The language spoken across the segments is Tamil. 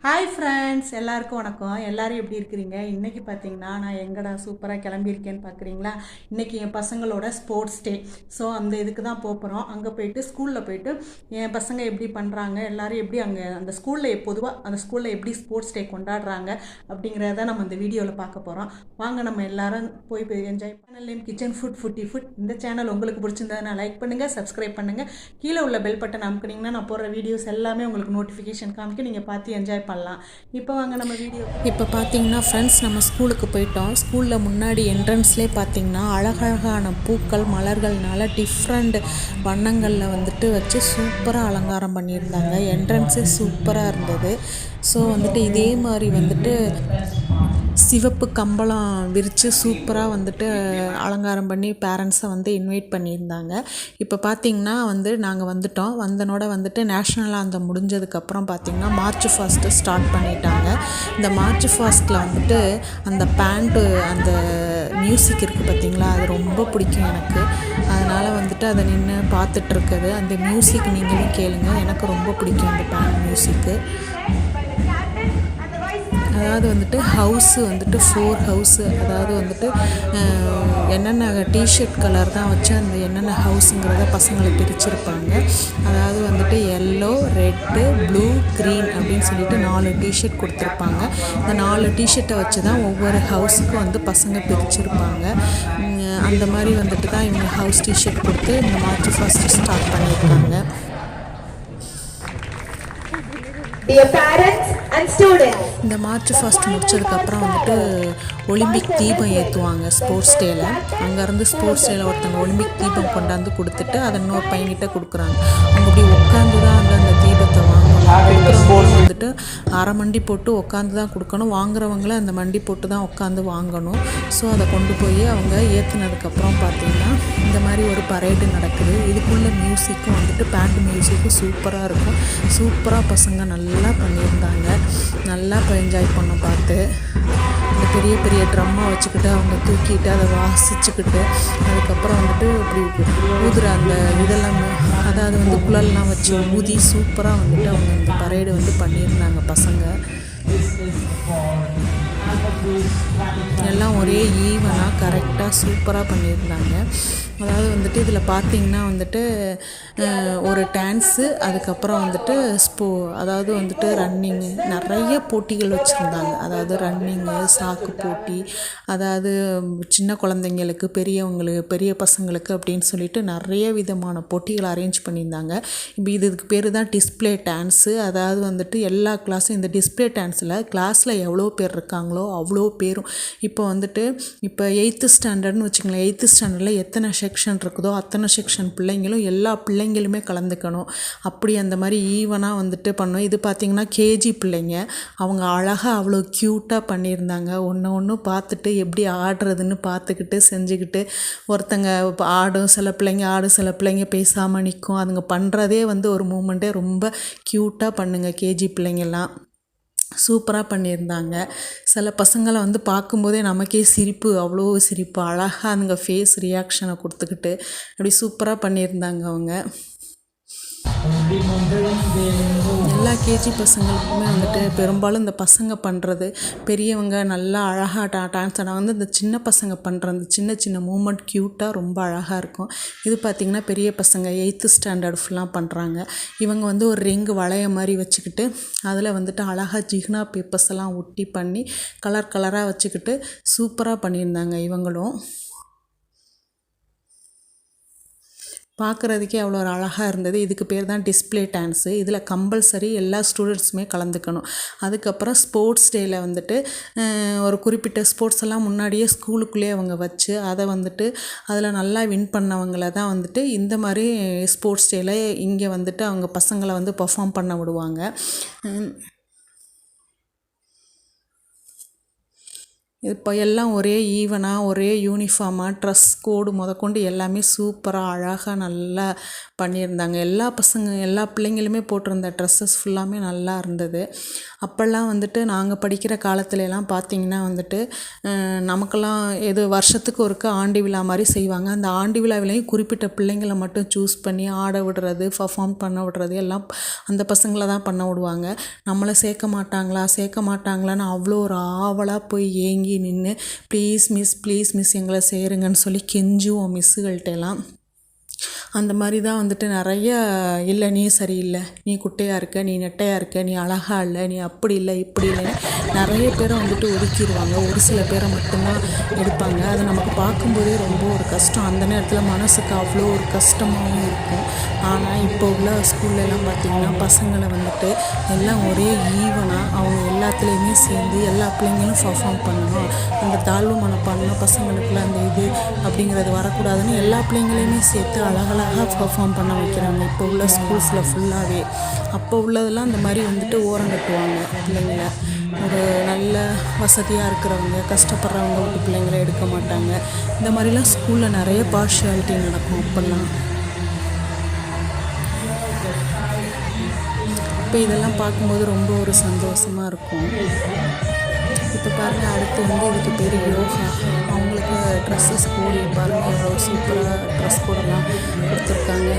ஹாய் ஃப்ரெண்ட்ஸ், எல்லாருக்கும் வணக்கம். எல்லாரும் எப்படி இருக்கிறீங்க? இன்றைக்கி பார்த்தீங்கன்னா நான் எங்கடா சூப்பராக கிளம்பியிருக்கேன்னு பார்க்குறீங்களா? இன்றைக்கி என் பசங்களோட ஸ்போர்ட்ஸ் டே. ஸோ அந்த இதுக்கு தான் போகிறோம். அங்கே போயிட்டு ஸ்கூலில் போயிட்டு என் பசங்க எப்படி பண்ணுறாங்க, எல்லோரும் எப்படி அங்கே அந்த ஸ்கூலில் பொதுவாக அந்த ஸ்கூலில் எப்படி ஸ்போர்ட்ஸ் டே கொண்டாடுறாங்க அப்படிங்கிறத நம்ம இந்த வீடியோவில் பார்க்க போகிறோம். வாங்க நம்ம எல்லாரும் போய் enjoy channel name kitchen food foodie food. இந்த சேனல் உங்களுக்கு பிடிச்சிருந்ததுன்னா லைக் பண்ணுங்கள், சப்ஸ்கிரைப் பண்ணுங்கள். கீழே உள்ள பெல் பட்டன் அமுக்குனீங்கன்னா நான் போடுற வீடியோஸ் எல்லாமே உங்களுக்கு நோட்டிஃபிகேஷன் காமிக்கும். நீங்கள் பார்த்து என்ஜாய் பண்ணலாம். இப்போ வாங்க நம்ம வீடியோ. இப்போ பார்த்தீங்கன்னா ஃப்ரெண்ட்ஸ், நம்ம ஸ்கூலுக்கு போயிட்டோம். ஸ்கூலில் முன்னாடி என்ட்ரன்ஸ்லேயே பார்த்தீங்கன்னா அழகழகான பூக்கள் மலர்கள்னால டிஃப்ரெண்ட் வண்ணங்களில் வந்துட்டு வச்சு சூப்பராக அலங்காரம் பண்ணியிருந்தாங்க. என்ட்ரன்ஸே சூப்பராக இருந்தது. ஸோ வந்துட்டு இதே மாதிரி வந்துட்டு சிவப்பு கம்பளம் விரித்து சூப்பராக வந்துட்டு அலங்காரம் பண்ணி பேரண்ட்ஸை வந்து இன்வைட் பண்ணியிருந்தாங்க. இப்போ பார்த்திங்கன்னா நாங்கள் வந்தனோட வந்துட்டு நேஷ்னல் ஆந்தம் முடிஞ்சதுக்கப்புறம் பார்த்திங்கன்னா மார்ச் ஃபாஸ்ட்டு ஸ்டார்ட் பண்ணிட்டாங்க. இந்த மார்ச் ஃபாஸ்ட்டில் வந்துட்டு அந்த பேண்ட்டு அந்த மியூசிக் இருக்குது பார்த்திங்களா, அது ரொம்ப பிடிக்கும் எனக்கு. அதனால் வந்துட்டு அதை நின்று பார்த்துட்ருக்குது. அந்த மியூசிக் நீங்களும் கேளுங்க, எனக்கு ரொம்ப பிடிக்கும் அந்த பேண்ட் மியூசிக்கு. அதாவது வந்துட்டு ஹவுஸு வந்துட்டு 4 ஹவுஸு, அதாவது வந்துட்டு என்னென்ன டிஷர்ட் கலர் தான் வச்சு அந்த என்னென்ன ஹவுஸுங்கிறத பசங்களை பிரிச்சிருப்பாங்க. அதாவது வந்துட்டு எல்லோ, ரெட்டு, ப்ளூ, க்ரீன் அப்படின்னு சொல்லிட்டு 4 டிஷர்ட் கொடுத்துருப்பாங்க. இந்த 4 டிஷர்ட்டை வச்சு தான் ஒவ்வொரு ஹவுஸுக்கும் வந்து பசங்க பிரிச்சிருப்பாங்க. அந்த மாதிரி வந்துட்டு தான் இவங்க ஹவுஸ் டிஷர்ட் கொடுத்து இந்த மார்ச் ஃபர்ஸ்ட் ஸ்டார்ட் பண்ணியிருக்காங்க. Dear parents and students, இந்த மார்ச் ஃபர்ஸ்ட் முடிச்சதுக்கப்புறம் வந்துட்டு ஒலிம்பிக் தீபம் ஏற்றுவாங்க ஸ்போர்ட்ஸ் டேயில். அங்கேருந்து ஸ்போர்ட்ஸ் டேயில் ஒருத்தவங்க ஒலிம்பிக் தீபம் கொண்டாந்து கொடுத்துட்டு அதை இன்னொரு பையன்கிட்ட கொடுக்குறாங்க. அவங்க இப்படி உட்காந்து தான் அந்த தீபத்தை வாங்கணும். கொடுக்குறவங்களும் வந்துட்டு அரை மண்டி போட்டு உட்காந்து தான் கொடுக்கணும், வாங்குறவங்களும் அந்த மண்டி போட்டு தான் உட்காந்து வாங்கணும். ஸோ அதை கொண்டு போய் அவங்க ஏற்றுனதுக்கப்புறம் பார்த்திங்கன்னா இந்த மாதிரி ஒரு பரேடு நடக்குது. இதுக்குள்ளே மியூசிக்கும் வந்துட்டு பேண்ட் மியூசிக்கும் சூப்பராக இருக்கும். சூப்பராக பசங்க நல்லா பண்ணியிருந்தாங்க. நல்லா என்ஜாய் பண்ண பார்த்து இந்த பெரிய பெரிய ட்ரம்மாக வச்சுக்கிட்டு அவங்க தூக்கிட்டு அதை வாசிச்சுக்கிட்டு அதுக்கப்புறம் வந்துட்டு இப்படி ஊதுற அந்த இதெல்லாம், அதாவது வந்து குழல்லாம் வச்சு ஊதி சூப்பராக வந்துட்டு அவங்க இந்த பரேடு வந்து பண்ணியிருந்தாங்க பசங்க. எல்லாம் ஒரே ஈவனாக கரெக்டாக சூப்பராக பண்ணியிருந்தாங்க. அதாவது வந்துட்டு இதில் பார்த்திங்கன்னா வந்துட்டு ஒரு டான்ஸு, அதுக்கப்புறம் வந்துட்டு அதாவது வந்துட்டு ரன்னிங்கு, நிறைய போட்டிகள் வச்சுருந்தாங்க. அதாவது ரன்னிங்கு, சாக்கு போட்டி, அதாவது சின்ன குழந்தைங்களுக்கு, பெரியவங்களுக்கு, பெரிய பசங்களுக்கு அப்படின்னு சொல்லிட்டு நிறைய விதமான போட்டிகள் அரேஞ்ச் பண்ணியிருந்தாங்க. இப்போ இதுக்கு பேர் தான் டிஸ்பிளே டான்ஸு. அதாவது வந்துட்டு எல்லா கிளாஸும் இந்த டிஸ்பிளே டான்ஸில் கிளாஸில் எவ்வளோ பேர் இருக்காங்களோ அவ்வளோ பேரும் இப்போ 8th ஸ்டாண்டர்ட்னு வச்சுங்களேன். 8th ஸ்டாண்டர்டில் எத்தனை செக்ஷன் இருக்குதோ அத்தனை செக்ஷன் பிள்ளைங்களும் எல்லா பிள்ளைங்களுமே கலந்துக்கணும். அப்படி அந்த மாதிரி ஈவனாக வந்துட்டு பண்ணோம். இது பார்த்திங்கன்னா கேஜி பிள்ளைங்க, அவங்க அழகாக அவ்வளோ க்யூட்டாக பண்ணியிருந்தாங்க. ஒன்று பார்த்துட்டு எப்படி ஆடுறதுன்னு பார்த்துக்கிட்டு செஞ்சுக்கிட்டு ஒருத்தங்க ஆடும், சில பிள்ளைங்க ஆடும், சில பிள்ளைங்க பேசாமல் நிற்கும். அதுங்க பண்ணுறதே வந்து ஒரு மூமெண்ட்டே ரொம்ப க்யூட்டாக பண்ணுங்க. கேஜி பிள்ளைங்கள்லாம் சூப்பராக பண்ணியிருந்தாங்க. சில பசங்களை வந்து பார்க்கும்போதே நமக்கே சிரிப்பு, அவ்வளோ சிரிப்பு, அழகாக அதுங்க ஃபேஸ் ரியாக்ஷனை கொடுத்துக்கிட்டு அப்படி சூப்பராக பண்ணியிருந்தாங்க அவங்க. எல்லா கேஜி பசங்களுக்குமே வந்துட்டு பெரும்பாலும் இந்த பசங்க பண்ணுறது, பெரியவங்க நல்லா அழகாக டான்ஸ் ஆட வந்து இந்த சின்ன பசங்க பண்ணுற அந்த சின்ன சின்ன மூமெண்ட் க்யூட்டாக ரொம்ப அழகாக இருக்கும். இது பார்த்திங்கன்னா பெரிய பசங்க 8th ஸ்டாண்டர்ட் ஃபுல்லாக பண்ணுறாங்க. இவங்க வந்து ஒரு ரிங்கு வளைய மாதிரி வச்சுக்கிட்டு அதில் வந்துட்டு அழகாக ஜிக்னா பேப்பர்ஸ் எல்லாம் ஒட்டி பண்ணி கலர் கலராக வச்சுக்கிட்டு சூப்பராக பண்ணியிருந்தாங்க. இவங்களும் பார்க்குறதுக்கே அவ்வளோ ஒரு அழகாக இருந்தது. இதுக்கு பேர் தான் டிஸ்பிளே டான்ஸு. இதில் கம்பல்சரி எல்லா ஸ்டூடெண்ட்ஸுமே கலந்துக்கணும். அதுக்கப்புறம் ஸ்போர்ட்ஸ் டேயில் வந்துட்டு ஒரு குறிப்பிட்ட ஸ்போர்ட்ஸ் எல்லாம் முன்னாடியே ஸ்கூலுக்குள்ளேயே அவங்க வச்சு அதை வந்துட்டு அதில் நல்லா வின் பண்ணவங்கள தான் வந்துட்டு இந்த மாதிரி ஸ்போர்ட்ஸ் டேயில் இங்கே வந்துட்டு அவங்க பசங்களை வந்து பர்ஃபார்ம் பண்ண விடுவாங்க. இப்போ எல்லாம் ஒரே ஈவனாக ஒரே யூனிஃபார்மாக ட்ரெஸ் கோடு முதற்கொண்டு எல்லாமே சூப்பராக அழகாக நல்லா பண்ணியிருந்தாங்க. எல்லா பிள்ளைங்களுமே போட்டிருந்த ட்ரெஸ்ஸஸ் ஃபுல்லாமே நல்லா இருந்தது. அப்போல்லாம் வந்துட்டு நாங்கள் படிக்கிற காலத்துலலாம் பார்த்திங்கன்னா வந்துட்டு நமக்கெல்லாம் எது வருஷத்துக்கு ஒருக்க ஆண்டு விழா மாதிரி செய்வாங்க. அந்த ஆண்டு விழாவிலையும் குறிப்பிட்ட பிள்ளைங்களை மட்டும் சூஸ் பண்ணி ஆட விடுறது, பர்ஃபார்ம் பண்ண விடுறது எல்லாம் அந்த பசங்களை தான் பண்ண விடுவாங்க. நம்மளை சேர்க்க மாட்டாங்களான்னு அவ்வளோ ஒரு ஆவலாக போய் ஏங்கி நின்று ப்ளீஸ் மிஸ் எங்களை சேருங்கன்னு சொல்லி கெஞ்சுவோம் மிஸ்ஸுகள்கிட்டலாம். அந்த மாதிரி தான் வந்துட்டு நிறைய இல்லை நீ சரியில்லை, நீ குட்டையாக இருக்க, நீ நெட்டையாக இருக்க, நீ அழகா இல்லை, நீ அப்படி இல்லை இப்படி இல்லைன்னு நிறைய பேரை வந்துட்டு ஒதுக்கிடுவாங்க. ஒரு சில பேரை மட்டும்தான் எடுப்பாங்க. அது நமக்கு பார்க்கும்போதே ரொம்ப ஒரு கஷ்டம். அந்த நேரத்தில் மனசுக்கு அவ்வளோ ஒரு கஷ்டமாகவும் இருக்கும். ஆனால் இப்போ உள்ள ஸ்கூல்லலாம் பார்த்திங்கன்னா பசங்களை வந்துட்டு எல்லாம் ஒரே ஈவனாக அவங்க எல்லாத்துலேயுமே சேர்ந்து எல்லா பிள்ளைங்களும் பர்ஃபார்ம் பண்ணணும், அந்த தாழ்வு மனப்பான்மை பசங்களுக்குள்ள அந்த இது அப்படிங்கிறது வரக்கூடாதுன்னு எல்லா பிள்ளைங்களையுமே சேர்த்து அழகழகாக பர்ஃபார்ம் பண்ண வைக்கிறாங்க இப்போ உள்ள ஸ்கூல்ஸில் ஃபுல்லாகவே. அப்போ உள்ளதெல்லாம் இந்த மாதிரி வந்துட்டு ஓரங்கட்டுவாங்க பிள்ளைங்களை. ஒரு நல்ல வசதியாக இருக்கிறவங்க கஷ்டப்படுறவங்க விட்டு பிள்ளைங்களை எடுக்க மாட்டாங்க. இந்த மாதிரிலாம் ஸ்கூலில் நிறைய பார்ஷியாலிட்டி நடக்கும் அப்போல்லாம். இப்போ இதெல்லாம் பார்க்கும்போது ரொம்ப ஒரு சந்தோஷமாக இருக்கும். இப்போ பாருங்கள், அடுத்து வந்து இதுக்கு பேர் யோகா. அவங்களுக்கு ட்ரெஸ்ஸஸ் கோடி பாருங்கள் எவ்வளோ சூப்பராக ட்ரெஸ் கோடெல்லாம் கொடுத்துருக்காங்க.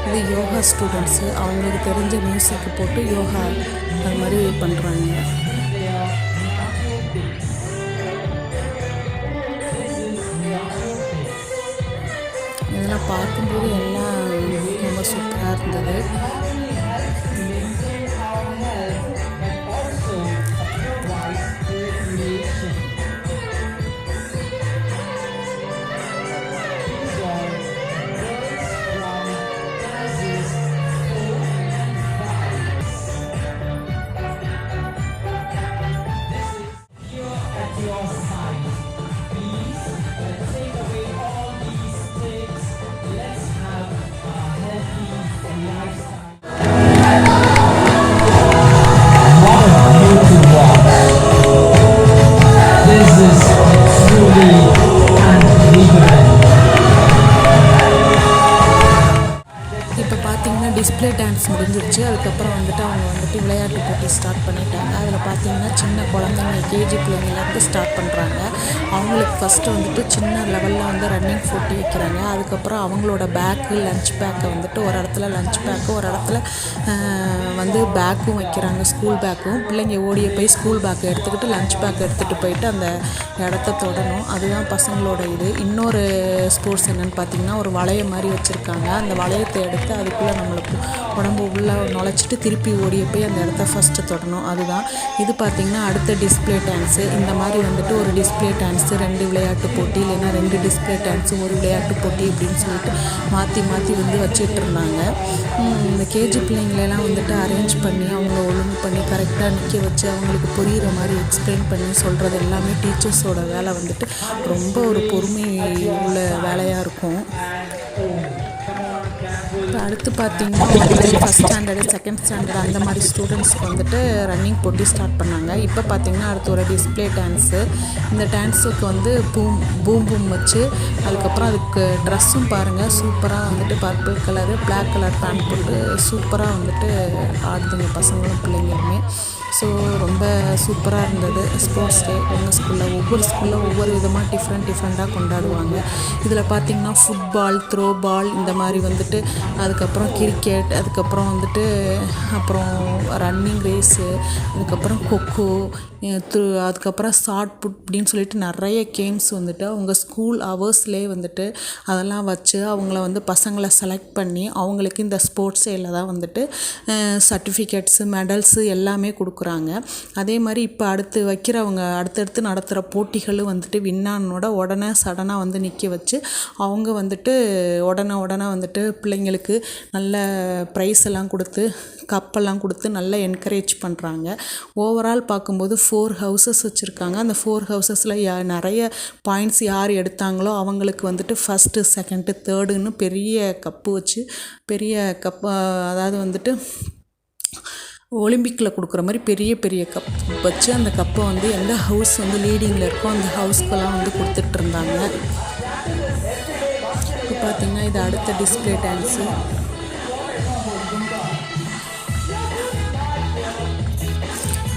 இது யோகா ஸ்டூடெண்ட்ஸு அவங்களுக்கு தெரிஞ்ச மியூசிக்கு போட்டு யோகா அது மாதிரி பண்ணுறாங்க. இதெல்லாம் பார்க்கும்போது எல்லாம் ரொம்ப சூப்பராக இருந்தது. டிஸ்பிளே டான்ஸ் முடிஞ்சிருச்சு. அதுக்கப்புறம் வந்துட்டு அவங்க வந்துட்டு விளையாட்டு போட்டி ஸ்டார்ட் பண்ணிட்டாங்க. அதில் பார்த்திங்கன்னா சின்ன குழந்தைங்க கேஜி பிள்ளைங்கலேருந்து ஸ்டார்ட் பண்ணுறாங்க. அவங்களுக்கு ஃபஸ்ட்டு வந்துட்டு சின்ன லெவலில் வந்து ரன்னிங் போட்டி வைக்கிறாங்க. அதுக்கப்புறம் அவங்களோட பேக்கு லஞ்ச் பேக்கை வந்துட்டு ஒரு இடத்துல லஞ்ச் பேக்கு ஒரு இடத்துல வந்து பேக்கும் வைக்கிறாங்க, ஸ்கூல் பேக்கும். பிள்ளைங்க ஓடிய போய் ஸ்கூல் பேக்கை எடுத்துக்கிட்டு லஞ்ச் பேக்கை எடுத்துகிட்டு போயிட்டு அந்த இடத்த தொடணும். அதுதான் பசங்களோட இது. இன்னொரு ஸ்போர்ட்ஸ் என்னென்னு பார்த்திங்கன்னா ஒரு வளைய மாதிரி வச்சுருக்காங்க. அந்த வளையத்தை எடுத்து அதுக்குள்ளே நம்மளுக்கு உடம்பு உள்ளே நுழைச்சிட்டு திருப்பி ஓடிய போய் அந்த இடத்த ஃபஸ்ட்டு தொடணும். அதுதான் இது. பார்த்திங்கன்னா அடுத்த டிஸ்பிளே டான்ஸு. இந்த மாதிரி வந்துட்டு ஒரு டிஸ்பிளே டான்ஸு 2 விளையாட்டு போட்டி, இல்லைன்னா 2 டிஸ்பிளே டான்ஸு 1 விளையாட்டு போட்டி அப்படின்னு சொல்லிட்டு மாற்றி வந்து வச்சுட்டு இருந்தாங்க. இந்த கேஜி பிள்ளைங்களெல்லாம் வந்துட்டு அரேஞ்ச் பண்ணி அவங்கள ஒழுங்கு பண்ணி கரெக்டாக நிற்க வச்சு அவங்களுக்கு புரிகிற மாதிரி எக்ஸ்பிளைன் பண்ணி சொல்கிறது எல்லாமே டீச்சர்ஸோட வேலை வந்துட்டு ரொம்ப ஒரு பொறுமை உள்ள வேலையாக இருக்கும். இப்போ அடுத்து பார்த்திங்கன்னா ஃபஸ்ட் ஸ்டாண்டர்டு செகண்ட் ஸ்டாண்டர்டு அந்த மாதிரி ஸ்டூடெண்ட்ஸ்க்கு வந்துட்டு ரன்னிங் போட்டி ஸ்டார்ட் பண்ணாங்க. இப்போ பார்த்திங்கன்னா அடுத்து ஒரு டிஸ்பிளே டான்ஸு. இந்த டான்ஸுக்கு வந்து பூம் வச்சு அதுக்கப்புறம் அதுக்கு ட்ரெஸ்ஸும் பாருங்கள் சூப்பராக வந்துட்டு purple colour black colour pant போட்டு சூப்பராக வந்துட்டு ஆடுதுங்க பசங்களும் பிள்ளைங்களுமே. ஸோ ரொம்ப சூப்பராக இருந்தது ஸ்போர்ட்ஸ் டே. எங்கள் ஸ்கூலில் ஒவ்வொரு விதமாக டிஃப்ரெண்ட்டாக கொண்டாடுவாங்க. இதில் பார்த்திங்கன்னா ஃபுட்பால், த்ரோ பால் இந்த மாதிரி வந்துட்டு அதுக்கப்புறம் கிரிக்கெட், அதுக்கப்புறம் வந்துட்டு அப்புறம் ரன்னிங் ரேஸு, அதுக்கப்புறம் கொக்கோ, அதுக்கப்புறம் ஷார்ட் புட் அப்படின்னு சொல்லிட்டு நிறைய கேம்ஸ் வந்துட்டு அவங்க ஸ்கூல் ஹவர்ஸ்லேயே வந்துட்டு அதெல்லாம் வச்சு அவங்கள வந்து பசங்களை செலக்ட் பண்ணி அவங்களுக்கு இந்த ஸ்போர்ட்ஸ் டேயில் தான் வந்துட்டு சர்டிஃபிகேட்ஸு மெடல்ஸு எல்லாமே கொடுக்குறாங்க. அதே மாதிரி இப்போ அடுத்தடுத்து நடத்துகிற போட்டிகளும் வந்துட்டு வின்னானோட உடனே சடனாக வந்து நிற்க வச்சு அவங்க வந்துட்டு உடனே வந்துட்டு பிள்ளைங்களுக்கு நல்ல ப்ரைஸ் எல்லாம் கொடுத்து கப்பெல்லாம் கொடுத்து நல்லா என்கரேஜ் பண்ணுறாங்க. ஓவரால் பார்க்கும்போது 4 ஹவுசஸ் வச்சுருக்காங்க. அந்த 4 ஹவுசஸில் நிறைய பாயிண்ட்ஸ் யார் எடுத்தாங்களோ அவங்களுக்கு வந்துட்டு ஃபஸ்ட்டு செகண்டு தேர்டுன்னு பெரிய கப்பு வச்சு அதாவது வந்துட்டு ஒலிம்பிக்கில் கொடுக்குற மாதிரி பெரிய கப் வச்சு அந்த கப்பை வந்து எந்த ஹவுஸ் வந்து லீடிங்கில் இருக்கோ அந்த ஹவுஸ்க்கெல்லாம் வந்து கொடுத்துட்ருந்தாங்க. இப்போ பார்த்திங்கன்னா இது அடுத்த டிஸ்பிளே டான்ஸு.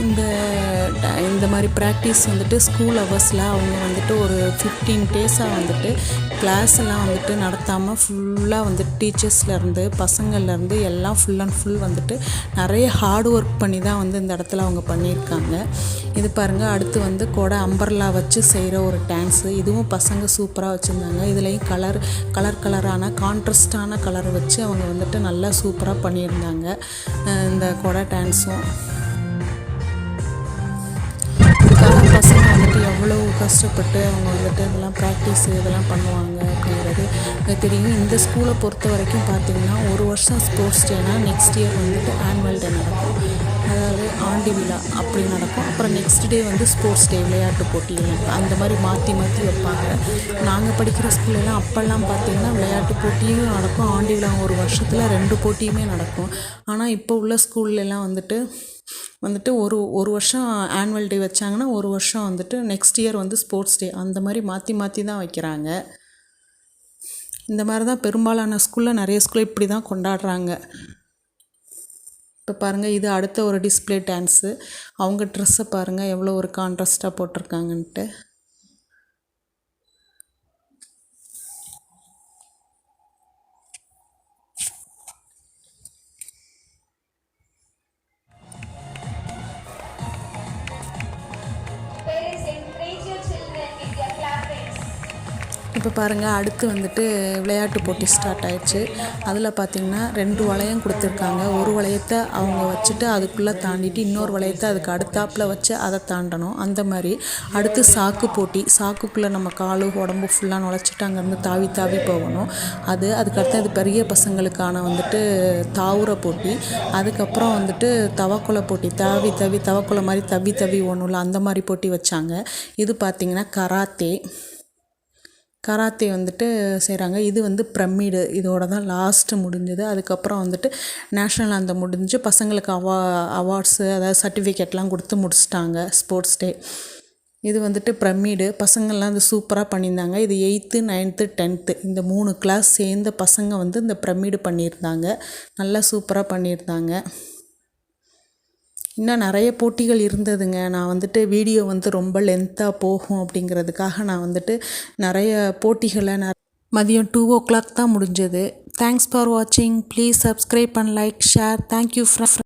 இந்த மாதிரி ப்ராக்டிஸ் வந்துட்டு ஸ்கூல் ஹவர்ஸில் அவங்க வந்துட்டு ஒரு 15 டேஸாக வந்துட்டு கிளாஸ் எல்லாம் வந்துட்டு நடத்தாமல் ஃபுல்லாக வந்துட்டு டீச்சர்ஸ்லேருந்து பசங்கள்லேருந்து எல்லாம் ஃபுல் அண்ட் ஃபுல் வந்துட்டு நிறைய ஹார்ட் ஒர்க் பண்ணி தான் வந்து இந்த இடத்துல அவங்க பண்ணியிருக்காங்க. இது பாருங்கள், அடுத்து வந்து கொடை அம்பர்லா வச்சு செய்கிற ஒரு டான்ஸு. இதுவும் பசங்க சூப்பராக வச்சுருந்தாங்க. இதுலேயும் கலரான கான்ட்ராஸ்டான கலர் வச்சு அவங்க வந்துட்டு நல்லா சூப்பராக பண்ணியிருந்தாங்க இந்த கொடை டான்ஸும். இதுக்காக பசங்க வந்துட்டு எவ்வளோ கஷ்டப்பட்டு அவங்க வந்துட்டு இதெல்லாம் ப்ராக்டிஸு இதெல்லாம் பண்ணுவாங்க அப்படிங்கிறது தெரியும். இந்த ஸ்கூலை பொறுத்த வரைக்கும் பார்த்திங்கன்னா ஒரு வருஷம் ஸ்போர்ட்ஸ் டேனா நெக்ஸ்ட் இயர் வந்துட்டு ஆனுவல் டே நடக்கும், அதாவது ஆண்டு விழா அப்படி நடக்கும். அப்புறம் நெக்ஸ்ட் டே வந்து ஸ்போர்ட்ஸ் டே, விளையாட்டு போட்டிகள் அந்த மாதிரி மாற்றி வைப்பாங்க. நாங்கள் படிக்கிற ஸ்கூல்லலாம் அப்போல்லாம் பார்த்திங்கன்னா விளையாட்டு போட்டியும் நடக்கும், ஆண்டு விழா ஒரு வருஷத்தில் 2 போட்டியுமே நடக்கும். ஆனால் இப்போ உள்ள ஸ்கூல்லலாம் வந்துட்டு ஒரு வருஷம் ஆனுவல் டே வச்சாங்கன்னா ஒரு வருஷம் வந்துட்டு நெக்ஸ்ட் இயர் வந்து ஸ்போர்ட்ஸ் டே, அந்த மாதிரி மாற்றி தான் வைக்கிறாங்க. இந்த மாதிரி தான் பெரும்பாலான ஸ்கூலில், நிறைய ஸ்கூலில் இப்படி தான் கொண்டாடுறாங்க. இப்போ பாருங்கள், இது அடுத்த ஒரு டிஸ்பிளே டான்ஸு. அவங்க ட்ரெஸ்ஸை பாருங்கள் எவ்வளோ ஒரு கான்ட்ராஸ்ட்டாக போட்டிருக்காங்கன்ட்டு. Parents, encourage your children with their clappings. இப்போ பாருங்கள், அடுத்து வந்துட்டு விளையாட்டு போட்டி ஸ்டார்ட் ஆயிடுச்சு. அதில் பார்த்திங்கன்னா 2 வளையம் கொடுத்துருக்காங்க. ஒரு வளையத்தை அவங்க வச்சுட்டு அதுக்குள்ளே தாண்டிட்டு இன்னொரு வளையத்தை அதுக்கு அடுத்தாப்பில் வச்சு அதை தாண்டணும். அந்த மாதிரி அடுத்து சாக்கு போட்டி, சாக்குக்குள்ளே நம்ம காலு உடம்பு ஃபுல்லாக நுழைச்சிட்டு அங்கேருந்து தாவி போகணும். அதுக்கடுத்து அது பெரிய பசங்களுக்கான வந்துட்டு தாவுற போட்டி. அதுக்கப்புறம் வந்துட்டு தவக்குலை போட்டி, தவக்குலை மாதிரி தவி ஒன்றும் அந்த மாதிரி போட்டி வச்சாங்க. இது பார்த்திங்கன்னா கராத்தே வந்துட்டு செய்கிறாங்க. இது வந்து பிரமிடு, இதோட தான் லாஸ்ட்டு முடிஞ்சது. அதுக்கப்புறம் வந்துட்டு நேஷ்னல் அந்த முடிஞ்சு பசங்களுக்கு அவார்ட்ஸு, அதாவது சர்டிஃபிகேட்லாம் கொடுத்து முடிச்சிட்டாங்க ஸ்போர்ட்ஸ் டே. இது வந்துட்டு பிரமிடு, பசங்கள்லாம் இது சூப்பராக பண்ணியிருந்தாங்க. இது 8th 9th 10th இந்த 3 கிளாஸ் சேர்ந்த பசங்க வந்து இந்த பிரமிடு பண்ணியிருந்தாங்க. நல்லா சூப்பராக பண்ணியிருந்தாங்க. இன்னும் நிறைய போட்டிகள் இருந்ததுங்க. நான் வந்துட்டு வீடியோ வந்து ரொம்ப லென்த்தாக போகும் அப்படிங்கிறதுக்காக நான் வந்துட்டு நிறைய போட்டிகளை மதியம் 2 o'clock தான் முடிஞ்சது. தேங்க்ஸ் ஃபார் வாட்சிங். Please subscribe and like, share. Thank you friends.